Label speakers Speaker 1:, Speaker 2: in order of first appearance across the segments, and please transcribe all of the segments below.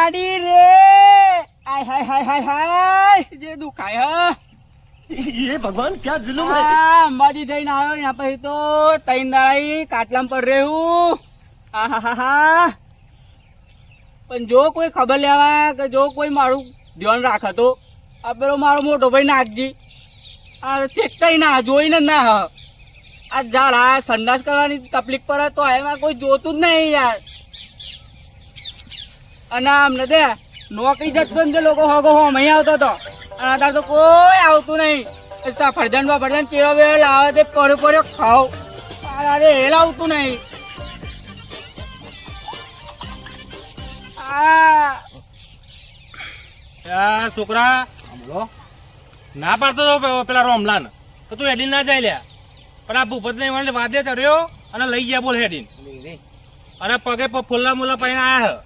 Speaker 1: માડી રે આય હાય હાય હાય હાય જે દુખાય
Speaker 2: ये भगवान क्या जुल्म है।
Speaker 1: અંબાજી જઈને આવ્યો यहाँ પછી તો 3 દાડા કાટલામાં પર રહ્યું આહાહા પણ જો કોઈ ખબર લેવા કે જો કોઈ મારું ધ્યાન રાખે તો આ પેલો મારો મોટો ભાઈ નાગજી આ ચેકતાઈ ના જોઈને ના આ ઝાડા સંડાસ કરવાની તકલીફ પડે તો એમાં કોઈ જોતું જ નહીં યાર અને અમને દે નોકરી જતો ને લોકો હોગો હોમ અહીં આવતો હતો અને અત્યારે તો કોઈ આવતું નહીં સફરજન બફરજન ચેરો વેરો લાવે તે પરો ખાઓ અરે એ લાવતું નહીં
Speaker 3: છોકરા ના પાડતો તો પેલા રોમલાન તો તું હેડીન ના જાય લ્યા પણ આ ભૂપત ને વાદે ચડ્યો અને લઈ ગયા બોલ હેડીન અને પગે ફૂલ્લા મુલ્લા પાઈને આયા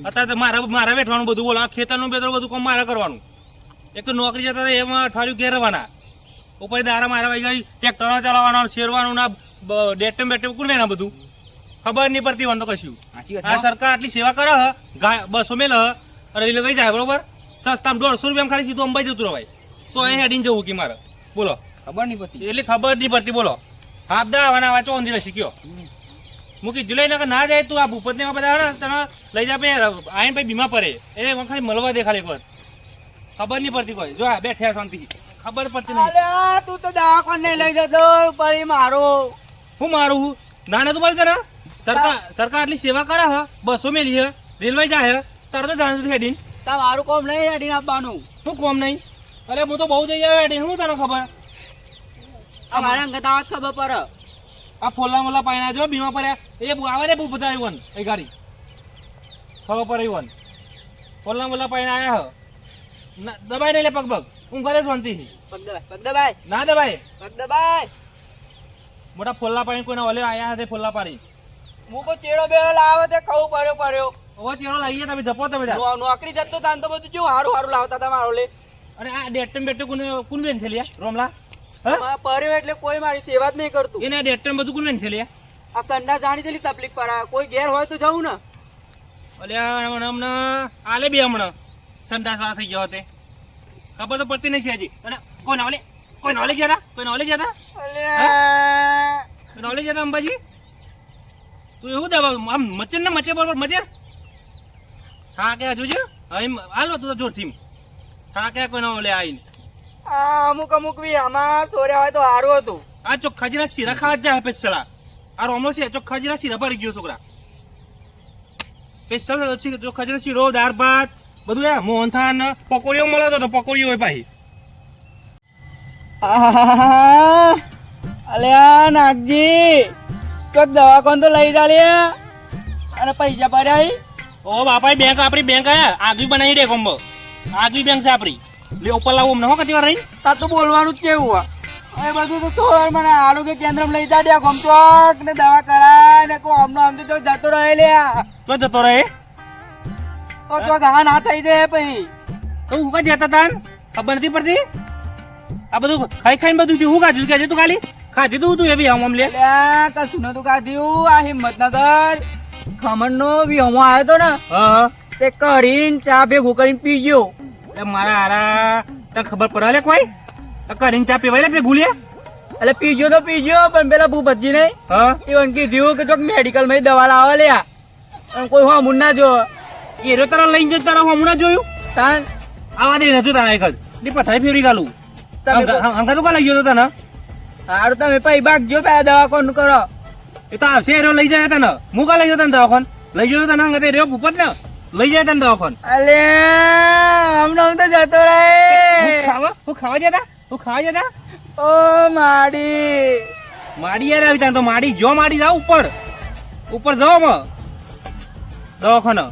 Speaker 3: અત્યારે મારા બેઠવાનું બધું બોલ ખેતરનું બેતરનું બધું કામ મારે કરવાનું એક તો નોકરી જતા એમાં અઠવાડિયું ઘેરવાના ઉપર દારા મારા વાઈ ગઈ ટ્રેક્ટર ચલાવવાનો શેરવાનું ના ડેટમ બેટમ કોણ ના બધું ખબર નહીં પડતી વાંધો કશું આ સરકાર આટલી સેવા કરે બસો મેલ અને રેલવે જાય બરોબર સસ્તામાં 150 રૂપિયા ખાલી સીધું અંબાઈ જતું રવાય તો અહીં હેડીને જવું કે મારે બોલો
Speaker 1: ખબર નહીં પડતી
Speaker 3: એટલે ખબર નહીં પડતી બોલો હાફદા આવવાના આવા ચોંધી શીખ્યો મૂકી જુલાઈ ના ના જાય તું આ ભૂપત ને બધા તને લઈ જા આઈને પછી બીમા પડે એ ખાલી મળવા દે ખાલી એક વાર ખબર નહીં પડતી કોઈ જો બેઠ્યા શાંતિથી ખબર પડતી નહીં
Speaker 1: તું તો દવાખાને લઈ જતો પરી મારો
Speaker 3: હું મારું ના તું મારું તને સરકાર આટલી સેવા કરે હ બસો મેલી હે રેલવે જાય તારે તો જાણતું હેડીન
Speaker 1: તમારું કોમ નહીં હેડીને આપવાનું
Speaker 3: શું કોમ નહીં અરે હું તો બહુ જઈ આવ્યો હેડીન હું તને ખબર
Speaker 1: અમારા અંગત આવાજ ખબર પડે
Speaker 3: આ ફોલ્લા મોલ્લા પાયણા જો બીમા પડ્યા એ આવે ને બહુ બધા આવ્યું એ ગાડી ખબર પડે આવ્યું ફોલ્લા મોલ્લા પાયણા આવ્યા હ દબાઈ નહીં લે પગ હું ઘરે શાંતિ
Speaker 1: પગ દબાય
Speaker 3: ના દબાય
Speaker 1: પગ દબાય
Speaker 3: મોટા ફોલ્લા પાણી કોઈને ઓલે આયા હતા ફોલ્લા પાડી
Speaker 1: હું કોઈ ચેડો બેડો લાવે તે ખાવું પડ્યો
Speaker 3: ઓ ચેરો લઈએ તમે જપો તમે
Speaker 1: નોકરી જતો તાન તો બધું કેવું હારું લાવતા હતા મારો લે
Speaker 3: અને આ ડેટમ બેટમ કોણ બેન છે લ્યા રોમલા
Speaker 1: પડ્યો એટલે કોઈ મારી સેવા જ નહીં કરતું
Speaker 3: એને ડેટમ બધું કોણ બેન છે લ્યા
Speaker 1: આ સંડા જાણી તેલી તકલીફ પર કોઈ ઘેર હોય તો જવું ને
Speaker 3: હમણાં આલે બી હમણાં સંડાસ વાળા થઈ ગયો તે ખબર તો પડતી નહીં છે હજી અને કોઈ નોલે જતા અંબાજી તું એવું દવા આમ મચર ને મચે બરોબર મચર હા કે જોજે હાલો તું તો જોરથી હા કે કોઈ નોલે આવીને
Speaker 1: અમુક બી આમાં સોર્યા હોય તો સારું હતું
Speaker 3: આ ચોખ્ખા જીરા શીરા ખાવા જાય પેસલા આ રોમલો છે ચોખ્ખા જીરા શીરા ભરી ગયો છોકરા પેસલ ચોખ્ખા જીરા શીરો દાળ ભાત બધું યાર મોહનથાન પકોડીઓ મળે તો પકોડીઓ હોય પાછી
Speaker 1: અલ્યા નાગજી કોક દવાખાન તો લઈ જા લે અને પૈસા ભર્યા
Speaker 3: ઓ બાપા બેંક આપણી બેંક આયા આગવી બનાવી દે કોમ્બો આગવી બેંક છે આપણી લે ઉપર લાવું અમને હો કતી વાર રહી
Speaker 1: તા તો બોલવાનું જ કેવું એ બધું તો થોડ મને આરોગ્ય કેન્દ્રમાં લઈ જા દે ગમચોક ને દવા કરાય ને કો અમનો આમ તો જતો રહે લે
Speaker 3: તો જતો રહે
Speaker 1: તો ઘા ના થઈ જાય પછી
Speaker 3: તો હું કા જતા તાન ખબર નથી પડતી આ બધું ખાઈને બધું હું કાજુ કે તું ખાલી ખાધી તું એવી આમ લે
Speaker 1: કશું નતું કાઢ્યું આ હિંમતનગર ખમણ નો વિહમો આવ્યો તો ને તે કરીને ચા ભેગું કરીને પીજો
Speaker 3: મારા હારા તને ખબર પડે લે કોઈ કરીને ચા પીવાય લે ભેગું લે
Speaker 1: એટલે પીજો તો પીજો પણ પેલા ભૂપતજી નહીં એવું કીધું કે ચોક મેડિકલ માં દવા લાવવા લે કોઈ હમું ના જો
Speaker 3: એ રો તારા લઈને જતો તારા હમું ના જોયું
Speaker 1: તાન
Speaker 3: આવા દે નતું તારા એક જ પથારી ફેરવી ગાલું અંકા તો કા લઈ ગયો તને
Speaker 1: સારું તમે પૈ ભાગજો પેલા દવાખાન કરો
Speaker 3: એ તો આવશે એરો લઈ જાય તને હું કા લઈ જતો તને દવાખાન લઈ જતો તને અંગતે રહ્યો ભૂપત ને લઈ જાય તને દવાખાન
Speaker 1: અલે હમણાં તો જતો રહે
Speaker 3: હું ખાવા જતા
Speaker 1: ઓ
Speaker 3: માડી યાર આવી તો માડી જો માડી જાવ ઉપર જાવ મ દવાખાના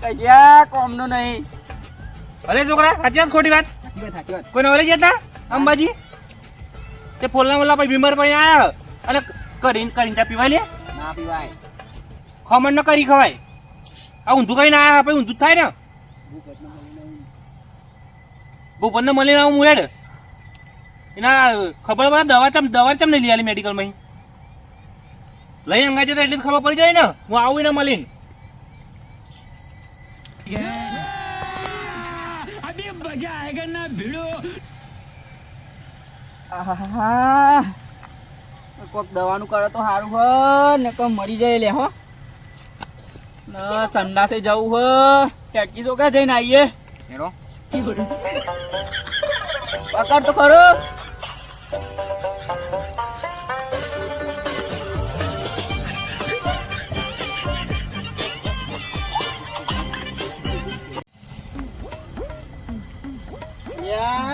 Speaker 1: કયા કોમનું નહીં
Speaker 3: અરે છોકરા સાચી વાત ખોટી વાત કોઈને ઓલે જતા અંબાજી તે ફોલના મોલ્લા પછી બીમાર પડી આયા અને કરીને ચા પીવાય લે
Speaker 1: ના પીવાય
Speaker 3: ખમણ ન કરી ખવાય આ ઊંધું કઈ ના આયા પછી ઊંધું થાય ને ભૂપતને મળીને આવું હું હેડ એના ખબર પડે દવા ચમ નહીં લઈ આલી મેડિકલમાં લઈને અંગાજે તો એટલી ખબર પડી જાય ને હું આવું ને મળીને
Speaker 1: આહાહા. કોક દવાનું કરે તો સારું હ ને કોક મરી જાય લે હો ના સંડાસે જવું હ ટેટકી છોકરા જઈને આવીએ પકડ તો ખરો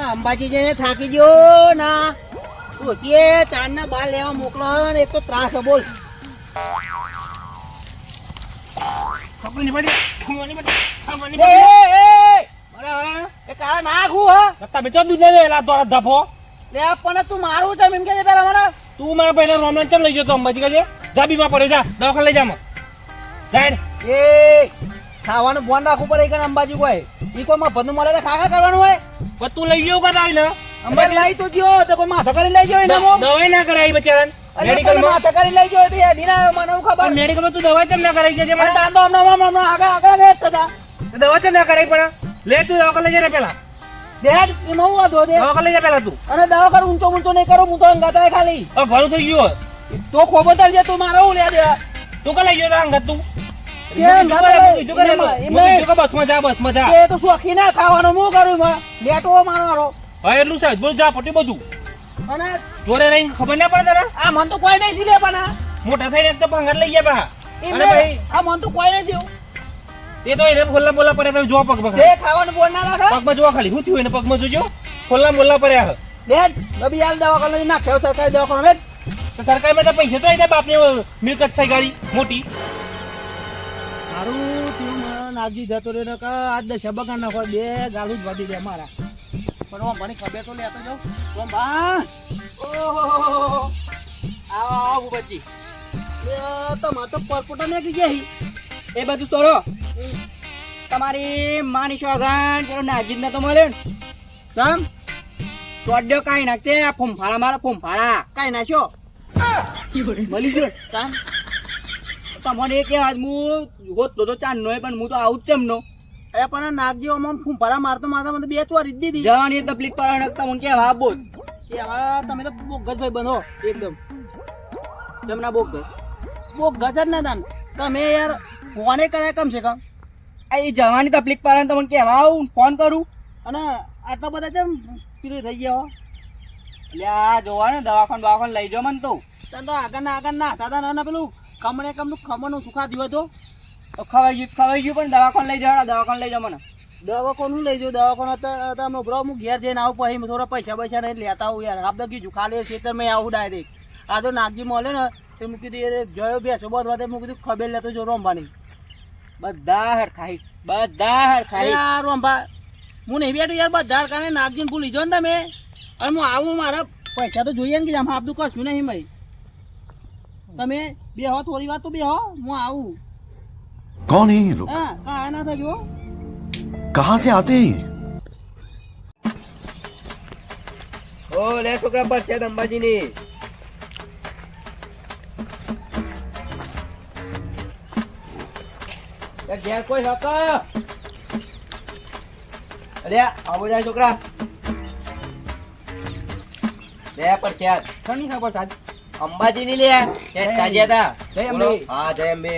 Speaker 4: અંબાજી જઈને થાકી ગયો ના ઓછીએ ચાર ના બાર લેવા મોકલો ને એક તો ત્રાસ હે બોલ
Speaker 3: ખબર નહીં પડી ખબર નહીં પડી ખબર નહીં
Speaker 1: એ
Speaker 3: પડી
Speaker 1: એ કાળા નાખું હ
Speaker 3: તમે ચો દૂધ નહીં એલા દોડા ધફો
Speaker 1: લે પણ તું મારું છે એમ કે છે પેલા મને
Speaker 3: તું મારા ભાઈને રોમલાન ચમ લઈ જતો અંબાજી કજે જા બીમાર પડે જા દવાખાને લઈ જા મને જાય ને
Speaker 1: એ ખાવાનું ફોન રાખવું પડે કે અંબાજી કોઈ ઈ કોઈ માં ભંદુ મળે ખાખા કરવાનું હોય
Speaker 3: પણ તું લઈ ગયો કદા આવીને
Speaker 1: અંબાજી લઈ તો ગયો તો કોઈ માથા કરી લઈ ગયો એને મો
Speaker 3: દવાઈ ના કરાવી બચારાને
Speaker 1: મેડિકલ માથા કરી લઈ ગયો તો એ દીના મને ખબર
Speaker 3: મેડિકલમાં તું દવા ચમ ના કરાવી કે
Speaker 1: મને તાંદો હમણાં આગળ ગયે થતા
Speaker 3: દવા ચમ ના કરાવી પણ લે તું દવાખાને લઈ જા ને પેલા
Speaker 1: ડેડ એમાં હું વાંધો દે
Speaker 3: દવાખાને લઈ જા પેલા તું
Speaker 1: અને દવા કર ઊંચો ઊંચો નહીં કરું હું તો અંગાતા ખાલી
Speaker 3: હવે ભરું થઈ ગયું
Speaker 1: તો ખોબતર જે તું મારો લે દે
Speaker 3: તું કા લઈ ગયો તા અંગત તું બસમાં જા
Speaker 1: એ તો શોખી ના ખાવાનું હું કરું લેટો મારવાનો
Speaker 3: હા એટલું સાહેબ બોલ જા પટી બધું
Speaker 1: અને
Speaker 3: જોડે રહીને ખબર ના પડે તારા
Speaker 1: આ મન તો કોઈ નહીં લે પણ
Speaker 3: મોટા થઈને તો ભંગાર લઈ ગયા પા અને ભાઈ
Speaker 1: આ મન તો કોઈ નહીં દેવું
Speaker 3: એ તો એને ખોલ્લા બોલા પડે તમે જો પગ
Speaker 1: એ ખાવાનું બોલ ના રાખે
Speaker 3: પગમાં જોવા ખાલી શું થયું એને પગમાં જોજો ખોલ્લા બોલા પડ્યા
Speaker 1: બેન બબી હાલ દવાખાને નાખ્યો સરકારી દવાખાને
Speaker 3: તો સરકારમાં તો પૈસા તો આવી બાપને મિલકત છે ગાડી મોટી
Speaker 1: મારું તું નાગજી જતો રહ્યો ને કે આજ દસ બગાડ નાખો બે ગાલું જ વાદી દે મારા પણ હું મને ખબર તો લેતો જાઉં તો બા ઓહો આવો બચ્ચી તમારે તો પરપોટા નીકળી ગયા એ બધું છોડો તમારી માની શોગાન પેલો નાગજી ને તો મળે ને સમ સોડ્યો કાઈ નાખશે આ ફોમફાળા મારા ફોમફાળા કાઈ નાખ્યો મળી ગયો કામ તમને એક આજ હું હોતો તો ચાંદ નો પણ હું તો આવું જ ચમનો અરે પણ નાગજી ઓમ ફૂંફારા મારતો મારતો મને બે ચોર દીધી જવાની તકલીફ પર નકતા મને કે હા બોલ કે હા તમે તો બોગસ ભાઈ બનો એકદમ જમના બોગસ બોગસ જ ના તાન તમે યાર ફોને કરે કમ છે કમ આ એ જવાની તકલીફ પર તમને કહેવા આવું ફોન કરું અને આટલા બધા જેમ પીલી થઈ ગયા એટલે આ જોવા ને દવાખાને લઈ જાઓ મને તો તો આગળ ના હતા ના પેલું કમણે કમનું ખમણનું સુખા દીધો તો ખવાઈ ગયું પણ દવાખાને લઈ જાવ દવાખાને લઈ જાવ મને દવાખાનું લઈ જાઉં દવાખાને તમે બ્રો હું ઘેર જઈને આવું પછી થોડા પૈસા નહીં લેતા આવું યાર આપડે કીધું ખાલી ખેતરમાં આવું ડાયરેક્ટ આ તો નાગજી મળે ને તો મૂકી દીધી જોયો બેસો બધું વાત મૂકી દીધું ખબર લેતો જો રોંભાની બધા હરખાઈ યાર રોંભા હું નહીં બેઠું યાર બધા હરખાને નાગજીને ભૂલી જાઓ ને તમે અને હું આવું મારા પૈસા તો જોઈએ ને કે આમ આપતું કશું નહીં ભાઈ તમે બે હો થોડી વાર તો બે હો હું આવું
Speaker 2: कौन है ये लोग
Speaker 1: હા કાંઈ ના થજો
Speaker 2: कहाँ से आते हैं
Speaker 1: ઓ લે છોકરા પર છે અંબાજીની ઘેર કોઈ હતો અરે આવો જાય છોકરા બે પર છે ઘણી ખબર સાહેબ અંબાજી ની લે કે તાજ્યા હતા જય અંબે હા જય અંબે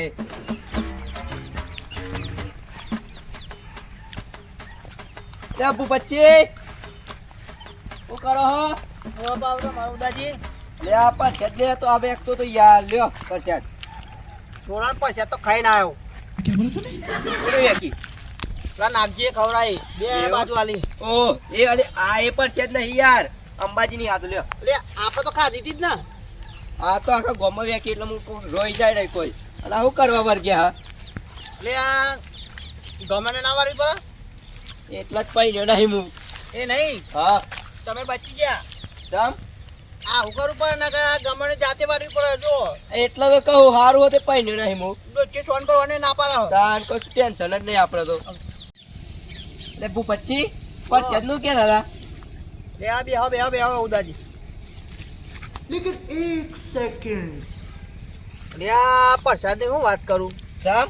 Speaker 1: ચાપુ પચ્ચી શું કરો હો ઓ બાબરો મારું દાજી લે આ પરસેટ લે તો આ બેગ તો યાર લ્યો પરસેટ છોરા પરસેટ તો ખાઈને આવ્યો બોલો યાકી લા નાગજીએ ખવરાઈ બે બાજુ આલી ઓ એ અલે આ એ પરસેટ નહીં યાર અંબાજીની હાથ લ્યો લે આપણે તો ખાધી હતી જ ને આ તો આખા ગોમાં વેકી એટલે હું રોઈ જાય નહીં કોઈ અને શું કરવા વર્ગ્યા લે આ ગમે ના વારી પર એટલા જ પૈણ્યો નહીં હું એ નહીં હા તમે બચી ગયા જમ આ હું કરું પણ ના ગમને જાતે વારવી પડે જો એટલા તો કહું સારું હતું પૈણ્યો નહીં હું ડોચી ફોન કરવાને ના પાડો તાન કોઈ ટેન્શન જ નહીં આપણે તો લે બુ પછી પર સેદનું કે દાદા બે હા ઉદાજી લેકિન એક સેકન્ડ લે આ પ્રસાદની હું વાત કરું જમ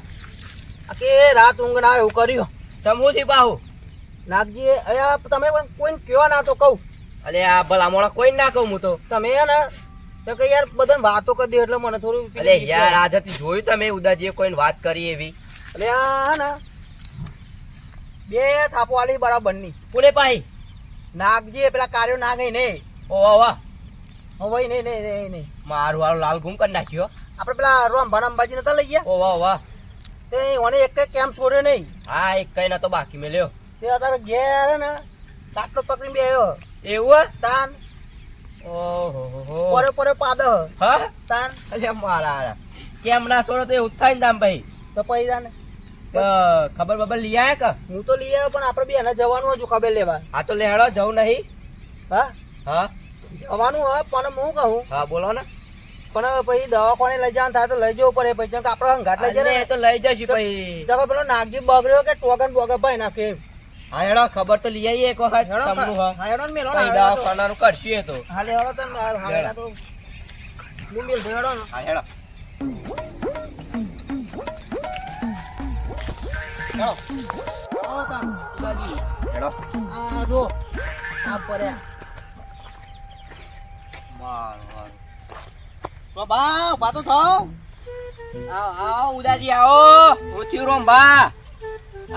Speaker 1: કે રાત ઊંઘ ના એવું કર્યું તમ હું થી પાહું
Speaker 4: નાગજી અરે આ તમે કોઈને કયો ના તો કહું.
Speaker 5: અલે આ ભલા મોણા કોઈ ના કહું હું તો.
Speaker 4: તમે હે ને તો કે યાર બધાને વાતો કરી દે એટલે મને થોડું
Speaker 5: અલે યાર આજથી જોયું તમે ઉદાજીએ કોઈને વાત કરી એવી.
Speaker 4: એટલે આ હે ને બે થાપો આલી બરાબરની.
Speaker 5: કોને પાહી?
Speaker 4: નાગજી પેલા કાર્યો નાગ નહીં
Speaker 5: ઓ વાહ વાહ.
Speaker 4: હવે નહીં
Speaker 5: મારું વાળું લાલ ઘૂમ કરી નાખ્યો.
Speaker 4: આપણે પેલા રોમભાણ અંબાજી નતા લઈ ગયા
Speaker 5: ઓ વાહ વાહ.
Speaker 4: તે ઓને એક કેમ છોડ્યો નહીં.
Speaker 5: હા એક કઈ ના તો બાકી મેલ્યો.
Speaker 4: તે અત્યારે ઘેર હે ને કાટલો પકડીને બેહ્યો
Speaker 5: એવું
Speaker 4: તાન
Speaker 5: ઓહો
Speaker 4: પરે પાદ
Speaker 5: હા
Speaker 4: તાન
Speaker 5: અલે મારા કેમ ના છોડો તો એવું થાય ને તામ ભાઈ.
Speaker 4: તો પૈસા ને
Speaker 5: ખબર બબર લઈ આયા કે?
Speaker 4: હું તો લઈ આવ્યો પણ આપણે બે એને જવાનું હજુ ખબર લેવા.
Speaker 5: હા તો લેહડો જવું નહીં.
Speaker 4: હા
Speaker 5: હા
Speaker 4: જવાનું હા પણ હું કહું
Speaker 5: હા બોલો ને.
Speaker 4: પણ હવે પછી દવાખાને લઈ જવાનું થાય તો લઈ જવું પડે પછી કેમ કે આપણે હંગાટ લઈ
Speaker 5: અરે
Speaker 4: જાય
Speaker 5: એ તો લઈ જશું ભાઈ.
Speaker 4: તો પેલો નાગજી બગડ્યો કે ટોગન બોગા ભાઈ નાખે એમ.
Speaker 5: હા હેડો ખબર તો લઈ આવીએ એક વખત
Speaker 4: હેડો
Speaker 5: તમનું હા.
Speaker 4: હા હેડો ને મેલો
Speaker 5: પછી દવાખાનાનું કરશું એ તો.
Speaker 4: હાલે હેડો તને હાલે તો હું મેલ હેડો ને
Speaker 5: હા હેડો.
Speaker 4: હેડો તાન ઉદાજી
Speaker 5: હેડો.
Speaker 4: આ જો આ પડ્યા તો બા ઉભા તો થાવ.
Speaker 1: આવો ઉદાજી આવો. હું થયું રોમભા.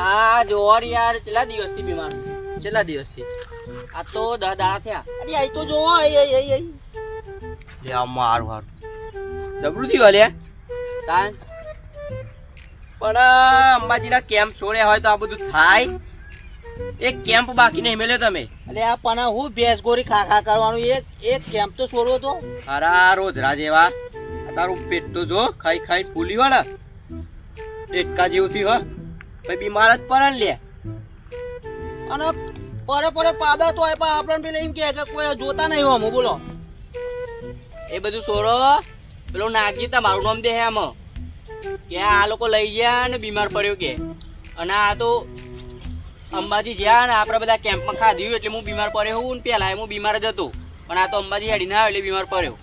Speaker 1: આ જોર યાર કેટલા દિવસથી બીમાર.
Speaker 5: કેટલા દિવસથી?
Speaker 1: આ તો 10 દાડા થયા.
Speaker 4: અરે આઈ તો જો આઈ
Speaker 5: લે આ મારું હારું ડબલું થયું અલ્યા.
Speaker 1: તાન
Speaker 5: પણ અંબાજીના કેમ્પ છોડ્યા હોય તો આ બધું થાય. એક કેમ્પ બાકી નહીં મેલ્યો તમે.
Speaker 4: અરે આ પણ હું ભેંસ ગોરી ખા કરવાનું એક કેમ્પ તો છોડવો તો.
Speaker 5: અરા રોજરા જેવા તારું પેટ તો જો ખાઈ ખાઈ ફૂલી હોય ને એટકા જેવું થયું હો. પછી બીમાર જ પડે ને લે.
Speaker 4: અને પરે પાદા તો આપ્યા આપણને પેલા એમ કે કોઈ જોતા નહીં હું બોલો.
Speaker 1: એ બધું છોડો. પેલો નાગજી તમારું નામ દે એમ કે આ લોકો લઈ ગયા ને બીમાર પડ્યો કે. અને આ તો અંબાજી જ્યાં ને આપણે બધા કેમ્પમાં ખાધ્યું એટલે હું બીમાર પડ્યો હું ને પેલા હું બીમાર જ હતો પણ આ તો અંબાજી હેડી ના એટલે બીમાર પડ્યો.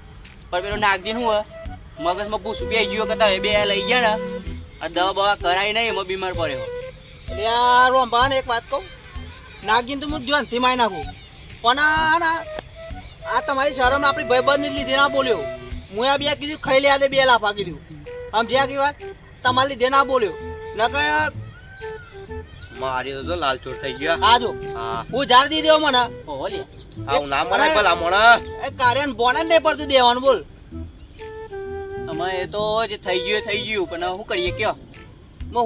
Speaker 1: પણ પેલો નાગજી શું હોય મગજમાં પૂછું બે ગયો કે તમે બે લઈ ગયા ને આ દવા બવા કરાય નહીં એમાં બીમાર પડ્યો.
Speaker 4: એટલે આ રોમભાન એક વાત કહું નાગજીને તો હું ધ્યાનથી મારી નાખું પણ આ તમારી શરમ આપણી ભાઈબંધની લીધે ના બોલ્યો. હું આ બે કીધું ખાઈ લે 2 લાફા કીધું સમજ્યા કે વાત તમારી લીધે ના બોલ્યો નકર
Speaker 5: મારી તો લાલ ચોર થઈ ગયો.
Speaker 4: આ જો
Speaker 5: હા
Speaker 4: હું જાળ દી દેવો મને
Speaker 1: ઓહો લે
Speaker 5: આવું ના મનાય ભલા મોણા.
Speaker 4: એ કાર્યન બોને નહીં પડતું દેવાનું બોલ.
Speaker 1: અમે એ તો જે થઈ ગયું એ થઈ ગયું પણ શું કરીએ કયો.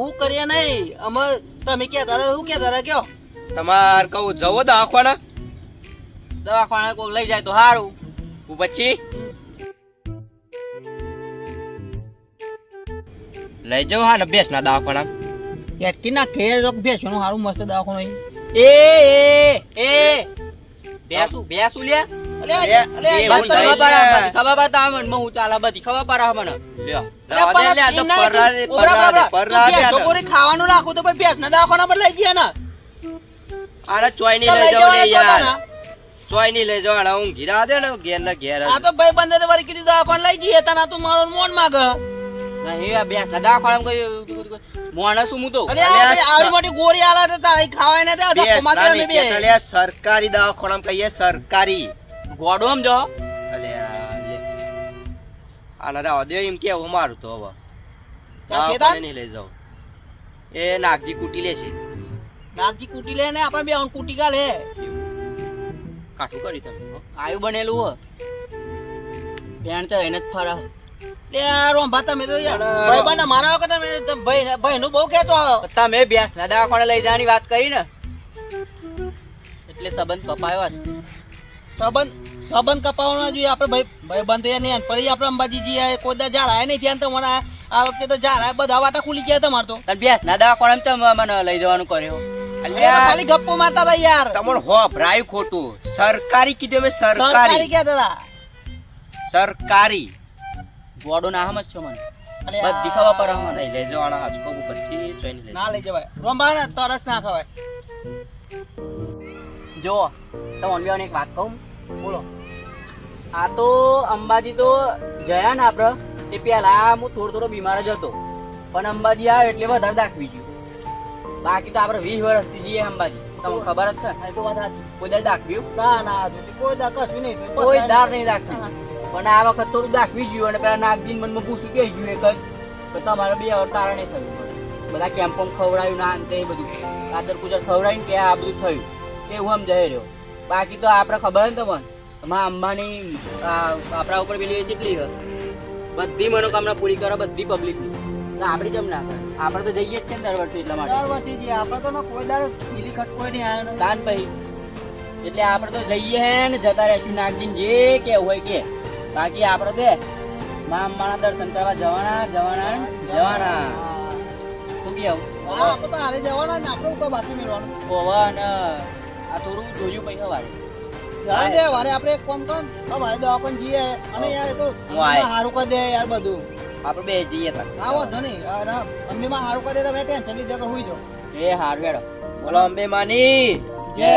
Speaker 4: હું કરીએ નહીં અમે તમે કહેતા હતા શું કહેતા હતા કયો.
Speaker 5: તમાર કહું જવો દવાખાના
Speaker 1: દવાખાને કોઈ લઈ જાય તો સારું.
Speaker 5: પછી લઈ જાવ હા ને બેસ ના દવાખાના.
Speaker 4: એટકી ના ખેર ભેંસનું સારું મસ્ત દવાખાનું
Speaker 1: એ એ બેસું લે ખબર બતા મને હું ચાલે બધી ખબર પડે મને.
Speaker 4: ખાવાનું રાખું તો ભેંસ ના દવાખાના પર લઈ ગયા ને
Speaker 5: આને ચોય નહીં લઈ જાવ ને યાર. ચોય નહીં લઈ જાવ હું ઘીરા દે ને ઘેર ને ઘેર.
Speaker 4: આ તો ભાઈ બંધ વળી કીધું દવાખાના લઈ જઈએ તને તું મારો મોન માગ.
Speaker 1: બેસ દવાખાના મોણસ હું તો
Speaker 4: આવી મોટી ગોળી આલા તો તારી ખાવાય ને
Speaker 5: સરકારી દવાખાના કહીએ સરકારી
Speaker 1: ગોડો આમ જો
Speaker 5: આના રાવ દે એમ કેવું મારું તો હવે
Speaker 4: ચેતન?
Speaker 5: દવાખાને નહીં લઈ જાવ. એ નાગજી કુટી લેશે.
Speaker 4: નાગજી કુટી લે ને આપણે બે કુટી કા લે
Speaker 5: કાઠું કરી તમે
Speaker 1: આયુ બનેલું હો બેન તો એને જ ફરા.
Speaker 4: તે રોંભા તમે તો યાર ભાઈ બને મારા વખત તમે ભાઈ નું બહુ કહેતો
Speaker 1: તમે બેસ ના દવાખાને લઈ જવાની વાત કરી ને એટલે સંબંધ કપાયો છે.
Speaker 4: સંબંધ કપાવવાનો જોઈએ આપણે ભાઈ બંધ નહીં ફરી આપણે અંબાજી જઈએ કોઈ દા જા રાય નહીં ત્યાં તો મને આ વખતે તો જા રાય બધા વાટા ખુલી ગયા તમારે તો
Speaker 1: બેસ ના દવાખાને મને લઈ જવાનું કર્યો.
Speaker 4: ખાલી ગપ્પો મારતા હતા યાર.
Speaker 5: તમારું હો ભરાયું ખોટું. સરકારી કીધું મેં સરકારી
Speaker 4: કહેતા હતા
Speaker 5: સરકારી
Speaker 1: ગોડો ના હમ જ છો મને
Speaker 4: અરે
Speaker 1: બધી ખબર પડે મને.
Speaker 5: નહીં લઈ જવાના હાચકો પછી જોઈને લઈ
Speaker 4: ના લઈ જવાય રોંભા ને તરસ ના ખવાય.
Speaker 1: જો તમને એક વાત કહું
Speaker 4: બોલો.
Speaker 1: આ તો અંબાજી તો જયા ને આપડે એ પેલા હું થોડો બીમાર જ હતો પણ અંબાજી આવ્યો એટલે વધારે દાખવી ગયું. બાકી તો આપડે 20 વર્ષથી જઈએ અંબાજી તમને ખબર જ છે
Speaker 4: હા, એ તો વાત સાચી.
Speaker 1: કોઈ દાડ દાખવ્યું
Speaker 4: ના ના હજુ કોઈ દા કશું નહીં થયું.
Speaker 1: કોઈ દાર નહીં દાખવ્યું પણ આ વખત થોડું દાખવી ગયું અને પેલા નાગજીન મનમાં પૂછ્યું કે ગયું એક જ તો તમારે બે અવતારણ એ થયું બધા કેમ્પો ખવડાવ્યું ના અંતે એ બધું કાતર કુચર ખવડાવીને કે આ બધું થયું એવું સમજાય રહ્યો બાકી તો આપણે ખબર ને તમને તમારા અંબાની આપણા ઉપર પેલી કેટલી છે બધી મનોકામના પૂરી કરો બધી પબ્લિકની તો આપણે જેમ ના કરે આપણે તો જઈએ જ છે ને દર વર્ષે એટલા માટે
Speaker 4: દર વર્ષે જઈએ. આપણે તો ના કોઈ દાડો બીજી ખટ કોઈ નહીં આવ્યો ને.
Speaker 1: દાન પછી એટલે આપણે તો જઈએ હે ને જતા રહેશું નાગજીને જે કેવું હોય કે બાકી આપણે તો મા અંબાના દર્શન કરવા જવાના ને જવાના શું કેવું
Speaker 4: હા, આપણે તો હારે જવાના ને આપણે ઉપર બાકી મેળવાનું.
Speaker 1: પવન આ થોડું જોયું પછી સવારે
Speaker 4: જાણે દે વારે આપણે એક કામ કરો ને, વારે દવાખાને જઈએ અને યાર એ તો
Speaker 1: હું આય.
Speaker 4: સારું કરી દે યાર બધું.
Speaker 1: આપણે બે જઈએ તા
Speaker 4: હા વાંધો નહીં. મમ્મીમાં સારું કરી દે તમે ટેન્શન લીધે કે હુઈ જાઓ.
Speaker 1: એ હાર વેડો બોલો અંબે માની
Speaker 4: જય